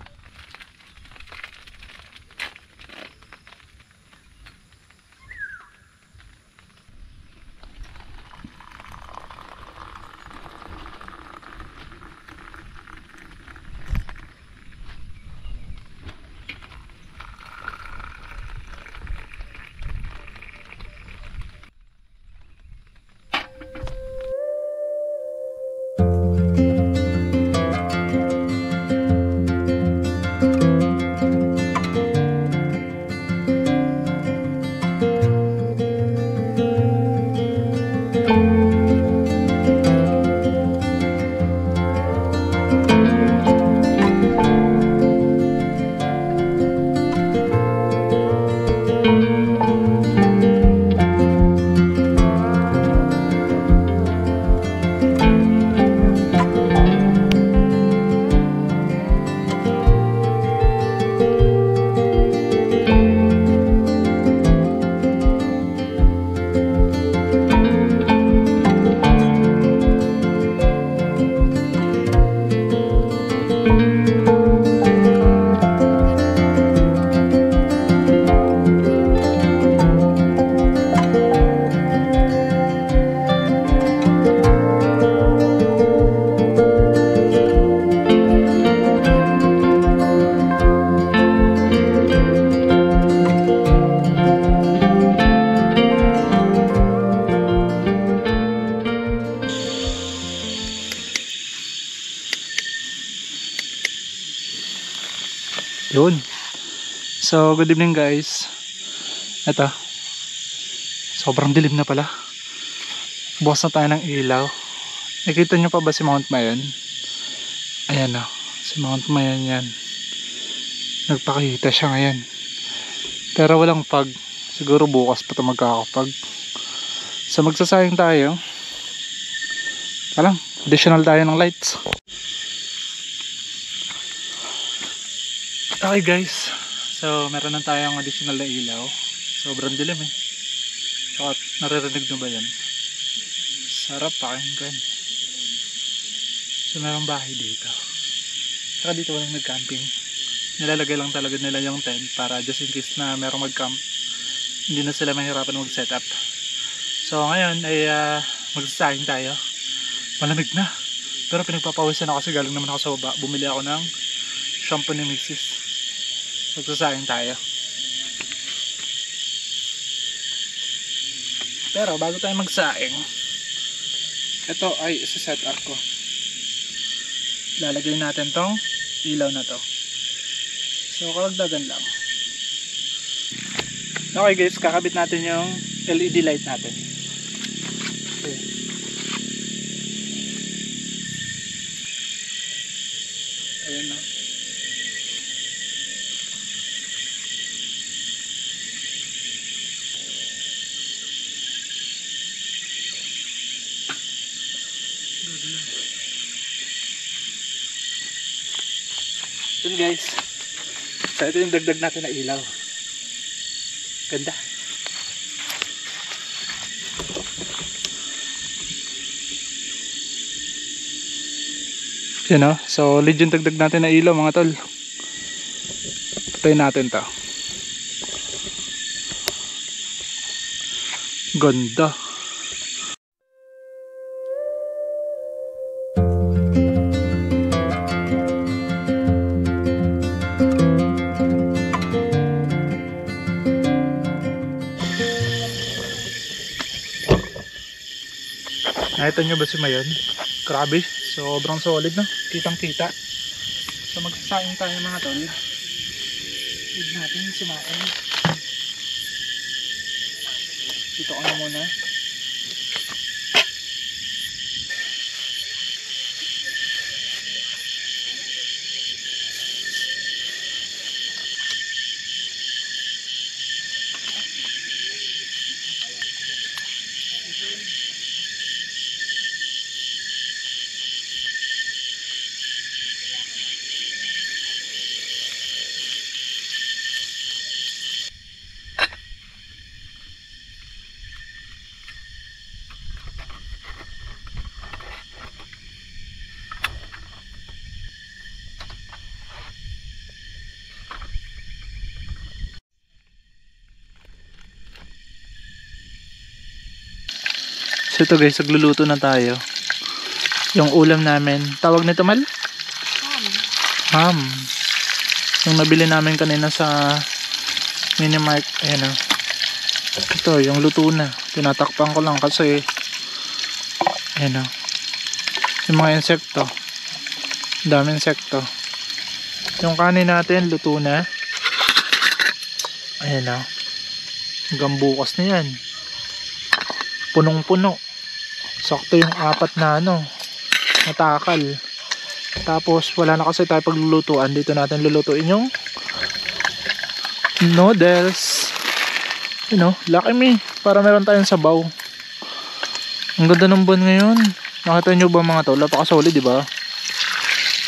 Yun. So, good evening guys. Ito. Sobrang dilim na pala. Bukas na tayo ng ilaw. Nakita nyo pa ba si Mount Mayon? Ayan o. Si Mount Mayon yan. Nagpakita siya ngayon. Pero walang pag. Siguro bukas pa ito magkakapag. So magsasayang tayo. Alam, additional tayo ng lights. Okay guys. So meron na tayong additional na ilaw. Sobrang dilim eh. Saka naririnig nyo ba yan? Sarap pakinggan. So merong bahay dito. Saka dito walang nag-camping. Nilalagay lang talaga nila yung tent para just in case na merong mag-camp, hindi na sila mahirapan mag-setup. So ngayon ay magsasayang tayo. Malamig na. Pero pinagpapawisan ako kasi galing naman ako sa baba. Bumili ako ng shampoo ni Mrs. Magsasayang tayo. Pero bago tayo magsaing, ito ay isa-set up ko. Lalagay natin tong ilaw na to. So karagdagan lang. Okay guys, kakabit natin yung LED light natin. Okay. Ayan na. Yun guys. So ito yung dagdag natin na ilaw. Ganda. Yun o. So legend dagdag natin na ilaw mga tol. Patayin natin to. Ganda. Nakita nyo ba si Mayon? Grabe, sobrang solid na. Kitang kita. So magsasayang tayo mga tol. Huwag natin si Mayon. Dito ka na muna. So ito guys, nagluluto na tayo. Yung ulam namin, tawag nito mal? Ham. Yung nabili namin kanina sa Minimart. Ayan o. Ito, yung luto na. Tinatakpan ko lang kasi ayan o. Yung mga insekto. Dami insekto. Yung kanin natin, luto na. Ayan o. Hanggang bukas na yan. Punong-puno. Sakto yung 4 na natakal. Tapos wala na kasi tayo paglulutuan. Dito natin lulutuin yung noodles. You know, lucky me. Para meron tayong sabaw. Ang ganda ng buwan ngayon. Nakita nyo ba mga tol? Napaka-solid, diba?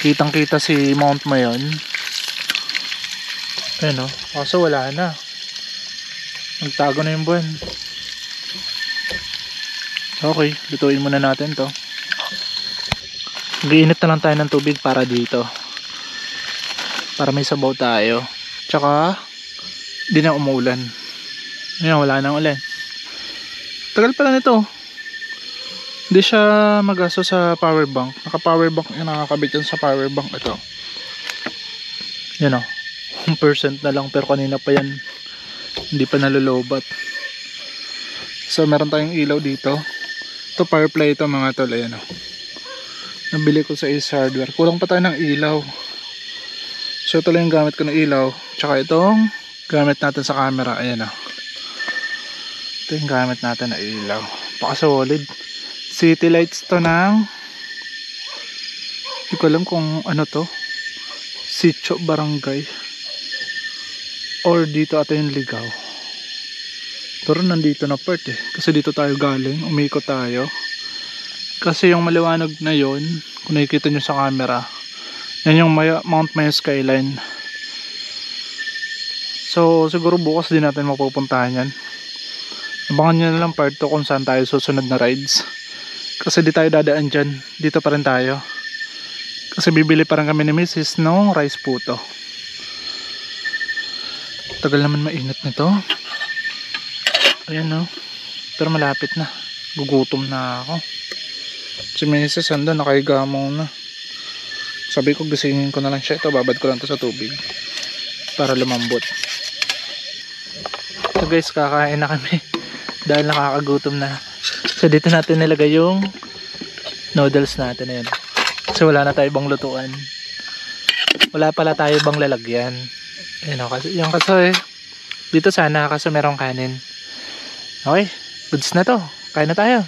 Kitang kita si Mount Mayon. Ayun o. Kaso wala na. Nagtago na yung buwan. Okay, lutuin muna natin to. Giinit na lang tayo ng tubig para dito. Para may sabaw tayo. Tsaka di na umuulan. Ayan, wala nang ulan. Tagal pala nito. Hindi siya magasto sa power bank. Naka power bank yung nakakabit yan sa power bank. Ito. Yan o. 1% na lang pero kanina pa yan. Hindi pa nalolobat. So meron tayong ilaw dito. Ito firefly ito mga tol. Ayan o. Nabili ko sa Ace Hardware. Kulang pa tayo ng ilaw. So ito lang yung gamit ko ng ilaw. Tsaka itong gamit natin sa camera. Ayan o. Ito yung gamit natin na ilaw. Paka-solid. City lights to ng hindi ko alam kung ano to. Sitio Barangay. Or dito ata yung Ligaw. Pero nandito na part eh. Kasi dito tayo galing. Umikot tayo. Kasi yung maliwanag na yon, kung nakikita nyo sa camera, yan yung Mount Maya skyline. So siguro bukas din natin mapupuntahan yan. Abangan nyo na lang part 2 kung saan tayo susunod na rides. Kasi di tayo dadaan dyan. Dito pa rin tayo. Kasi bibili pa rin kami ni Mrs. ng rice puto. Tagal naman mainit nito. Ayan no. Pero malapit na. Gugutom na ako. Si Mrs. ando nakahiga muna. Sabi ko gisingin ko na lang siya. Ito babad ko lang to sa tubig para lumambot. So guys, kakain na kami dahil nakakagutom na. So dito natin nilagay yung noodles natin. Ayan. Kasi wala na tayo ibang lutuan. Wala pala tayo ibang lalagyan. Ayan o, kasi yung kaso dito sana kasi merong kanin. Okay, goods na to. Kain na tayo.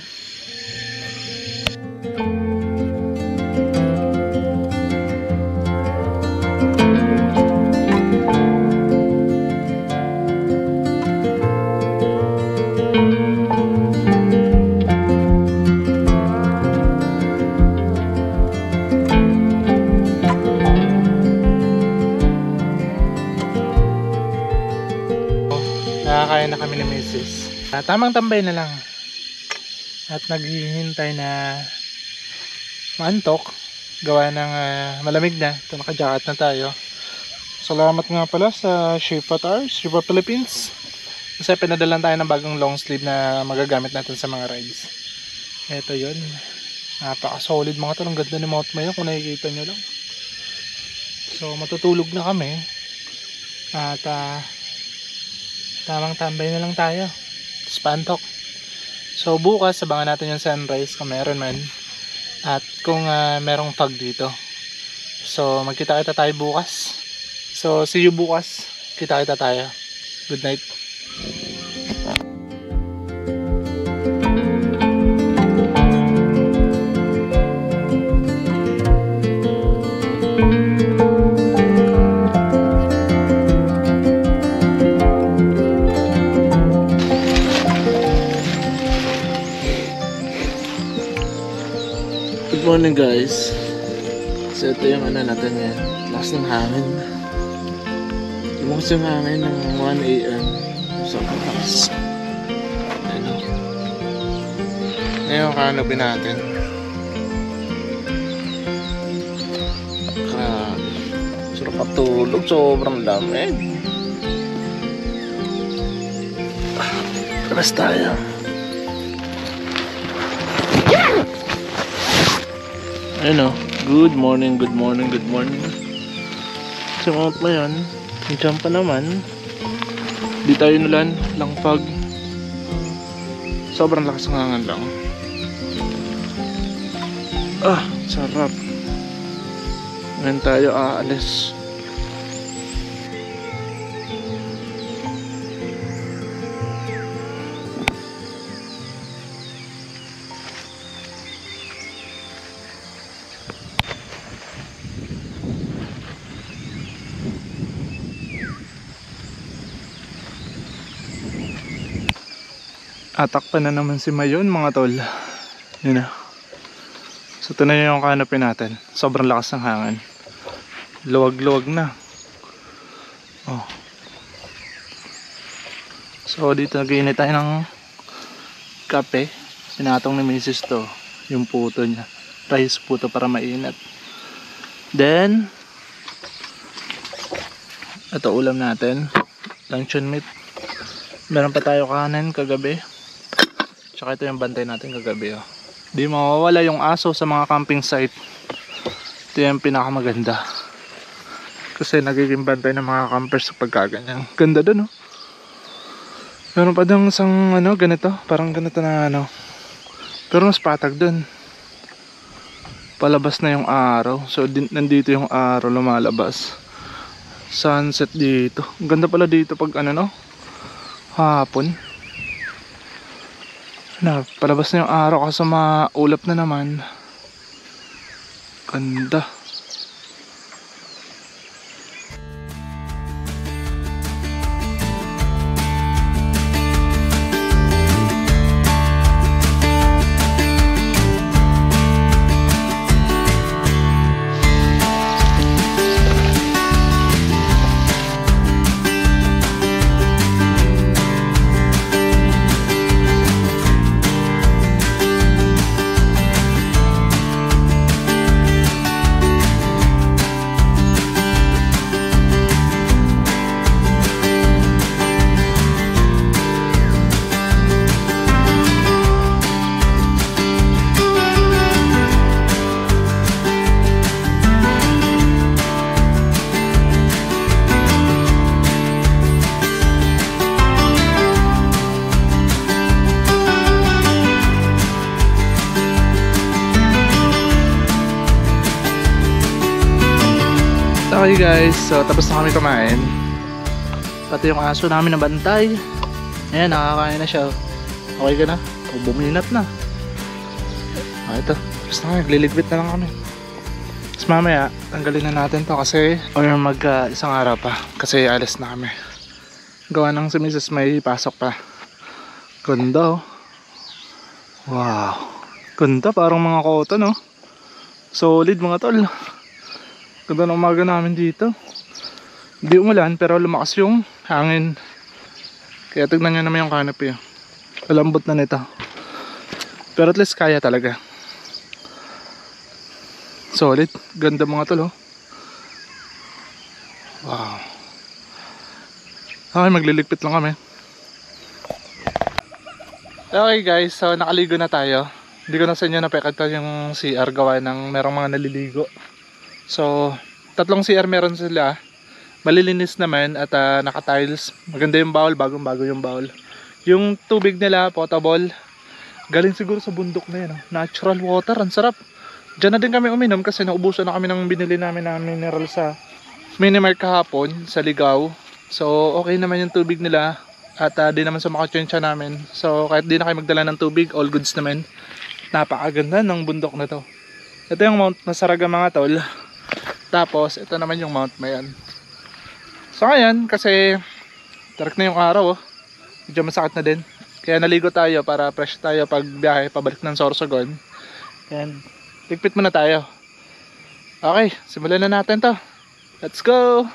Nakakain na kami ni Mrs. Tamang tambay na lang. At naghihintay na maantok. Gawa ng malamig na. Ito naka-jacket na tayo. Salamat nga pala sa Shepa Tires, Shepa Philippines. Kasi pinadalan tayo ng bagong long sleeve na magagamit natin sa mga rides. Ito yun. Napaka-solid mga to. Ang ganda ni Mount Maya kung nakikita nyo lang. So matutulog na kami. At tamang tambay na lang tayo. Tapos paantok. So bukas abangan natin yung sunrise kung meron man. At kung merong fog dito. So magkita-kita tayo bukas. So see you bukas. Kita-kita tayo. Good night. Good morning guys. So ito yung natin ngayon. Lakas ng hangin. Lumakas yung hangin ng 1 AM. So lakas. Ano? Ngayon kanobin natin. Grabe. Sarap patulog. Sobrang lamig. Taras tayo. Ayun o, good morning, good morning, good morning. Sa Mount Maya, nandiyan pa naman. Di tayo nulan, lang fog. Sobrang lakas ng hangin lang. Sarap. Ngayon tayo aalis. Atakpan na naman si Mayon mga tol. Yun na. So ito na yung canopy natin. Sobrang lakas ng hangin. Luwag-luwag na. Oh. So dito nag-iinit tayo ng kape. Sinatong ni Mrs. to. Yung puto niya. Rice puto para mainit. Then ito ulam natin. Luncheon meat. Meron pa tayo kanin kagabi. Tsaka ito yung bantay natin kagabi oh. Di mawawala yung aso sa mga camping site. Ito yung pinakamaganda. Kasi nagiging bantay ng mga campers sa pagkaganyan. Ganda dun oh. Meron pa dang isang ganito. Parang ganito na Pero mas patag dun. Palabas na yung araw. So nandito yung araw lumalabas. Sunset dito. Ang ganda pala dito pag hapon. Palabas na yung araw kasi maulap na naman. Ganda. Okay guys, so tapos na kami kumain. Pati yung aso namin na bantay. Ayan, nakakain na siya. Okay ka na? O, buminat na. Ito, tapos na kami, nagliligpit na lang kami. Tapos mamaya, tanggalin na natin to kasi or isang araw pa kasi alas na kami. Gawa ng si Mrs. may pasok pa. Ganda oh. Wow, ganda, parang mga kota no. Solid mga tol. Ganda ng umaga namin dito. Hindi umulan pero lumakas yung hangin. Kaya tignan nyo naman yung canopy. Malambot na nito. Pero at least kaya talaga. Solid. Ganda mga tol oh. Wow. Okay, magliligpit lang kami. Okay guys, so nakaligo na tayo. Hindi ko na sa inyo napekatan yung CR gawa ng merong mga naliligo. So, 3 CR meron sila. Malilinis naman at naka-tiles. Maganda yung bowl, bagong-bago yung bowl. Yung tubig nila, potable. Galing siguro sa bundok na yun. Natural water, ang sarap. Diyan na din kami uminom kasi naubusan na kami ng binili namin na mineral sa Minimart kahapon, sa Ligaw. So, okay naman yung tubig nila. At di naman sa makatsensya namin. So kahit di na kayo magdala ng tubig, all goods naman. Napakaganda ng bundok na to. Ito yung Mount Masaraga mga tol. Tapos ito naman yung Mount Mayan. So ngayon, kasi tarik na yung araw oh. Medyo masakit na din. Kaya naligo tayo para fresh tayo pag biyahe pabalik ng Sorsogon. And ligpit muna tayo. Okay, simulan na natin to. Let's go!